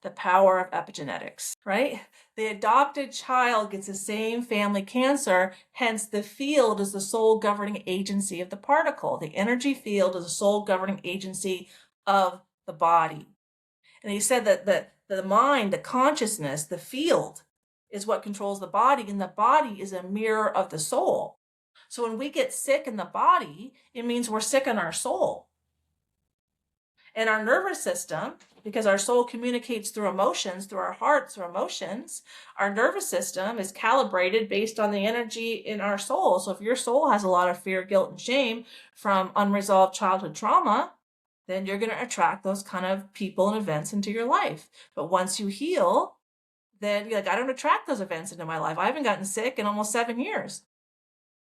The power of epigenetics, right? The adopted child gets the same family cancer, hence the field is the sole governing agency of the particle. The energy field is the sole governing agency of the body. And he said that the mind, the consciousness, the field is what controls the body, and the body is a mirror of the soul. So when we get sick in the body, it means we're sick in our soul. And our nervous system, because our soul communicates through emotions, through our hearts, through emotions, our nervous system is calibrated based on the energy in our soul. So if your soul has a lot of fear, guilt, and shame from unresolved childhood trauma, then you're going to attract those kind of people and events into your life. But once you heal, then you're like, I don't attract those events into my life. I haven't gotten sick in almost 7 years,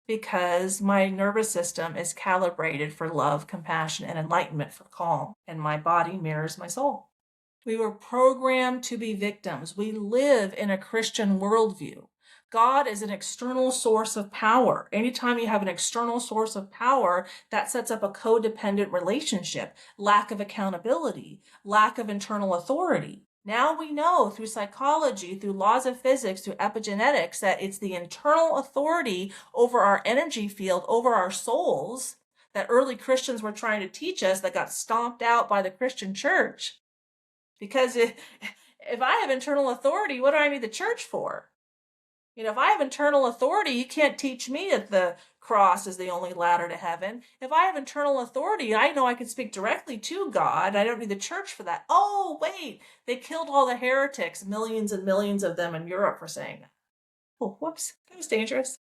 because my nervous system is calibrated for love, compassion, and enlightenment, for calm, and my body mirrors my soul. We were programmed to be victims. We live in a Christian worldview. God is an external source of power. Anytime you have an external source of power, that sets up a codependent relationship, lack of accountability, lack of internal authority. Now we know through psychology, through laws of physics, through epigenetics, that it's the internal authority over our energy field, over our souls, that early Christians were trying to teach us, that got stomped out by the Christian church. Because if I have internal authority, what do I need the church for? If I have internal authority, you can't teach me that the cross is the only ladder to heaven. If I have internal authority, I know I can speak directly to God. I don't need the church for that. Oh, wait, they killed all the heretics, millions and millions of them in Europe for saying that. Oh, whoops, that was dangerous.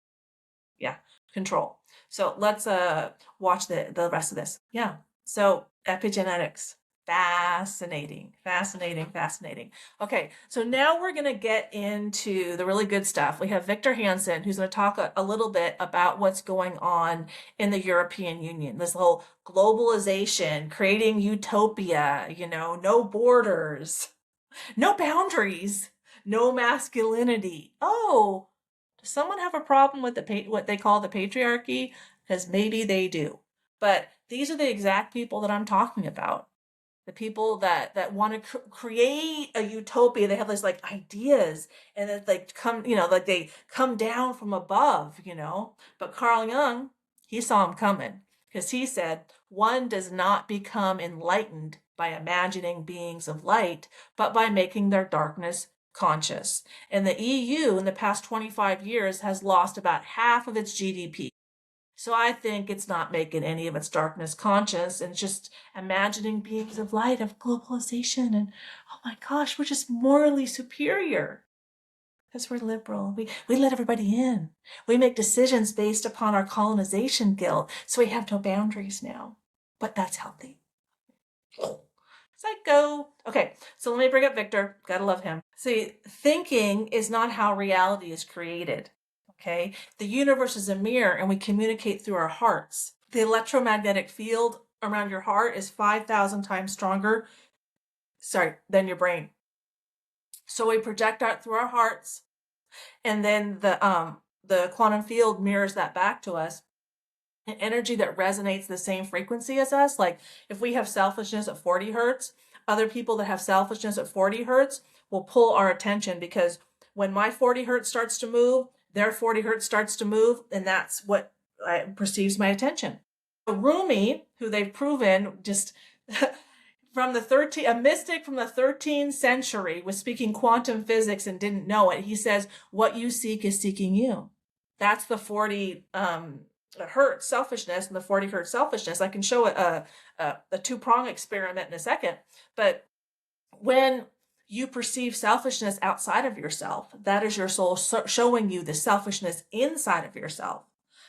Yeah, control. So let's watch the rest of this. Yeah, so epigenetics. Fascinating. Okay, so now we're going to get into the really good stuff. We have Victor Hansen, who's going to talk a little bit about what's going on in the European Union, this whole globalization, creating utopia, no borders, no boundaries, no masculinity. Oh, does someone have a problem with what they call the patriarchy? Because maybe they do. But these are the exact people that I'm talking about. The people that want to create a utopia. They have these like ideas, and that they come, like they come down from above, But Carl Jung, he saw them coming, because he said, one does not become enlightened by imagining beings of light, but by making their darkness conscious. And the EU in the past 25 years has lost about half of its GDP. So I think it's not making any of its darkness conscious, and just imagining beings of light, of globalization, and oh my gosh, we're just morally superior because we're liberal. We let everybody in. We make decisions based upon our colonization guilt, so we have no boundaries now. But that's healthy. Psycho. Okay, so let me bring up Victor. Gotta love him. See, thinking is not how reality is created. Okay, the universe is a mirror, and we communicate through our hearts. The electromagnetic field around your heart is 5,000 times stronger, than your brain. So we project out through our hearts, and then the quantum field mirrors that back to us. An energy that resonates the same frequency as us. Like if we have selfishness at 40 hertz, other people that have selfishness at 40 hertz will pull our attention, because when my 40 hertz starts to move, their 40 hertz starts to move, and that's what perceives my attention. Rumi, who they've proven just a mystic from the 13th century, was speaking quantum physics and didn't know it. He says, what you seek is seeking you. That's the 40 hertz selfishness and the 40 hertz selfishness. I can show a two-prong experiment in a second. But when you perceive selfishness outside of yourself, that is your soul showing you the selfishness inside of yourself.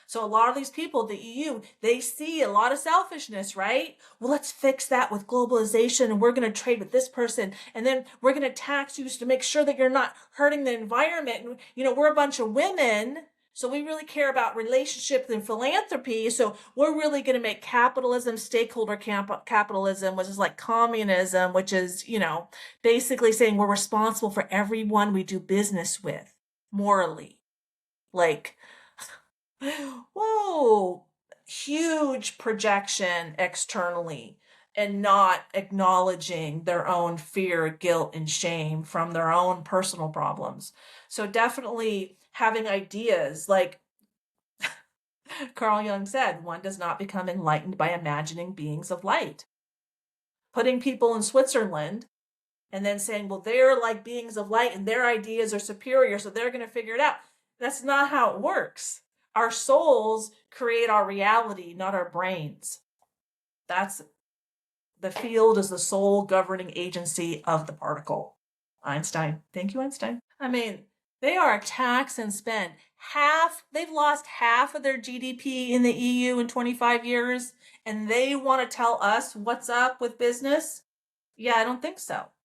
So a lot of these people, the EU, they see a lot of selfishness, right? Well, let's fix that with globalization, and we're going to trade with this person, and then we're going to tax you to make sure that you're not hurting the environment. And, we're a bunch of women, so we really care about relationships and philanthropy. So we're really going to make capitalism, stakeholder capitalism, which is like communism, which is, basically saying we're responsible for everyone we do business with morally. Like, whoa, huge projection externally. and not acknowledging their own fear, guilt, and shame from their own personal problems. So definitely having ideas like Carl Jung said, one does not become enlightened by imagining beings of light. Putting people in Switzerland and then saying, well, they're like beings of light and their ideas are superior, so they're going to figure it out. That's not how it works. Our souls create our reality, not our brains. That's the field is the sole governing agency of the particle. Einstein. Thank you, Einstein. I mean, they are tax and spend. They've lost half of their GDP in the EU in 25 years, and they want to tell us what's up with business? Yeah, I don't think so.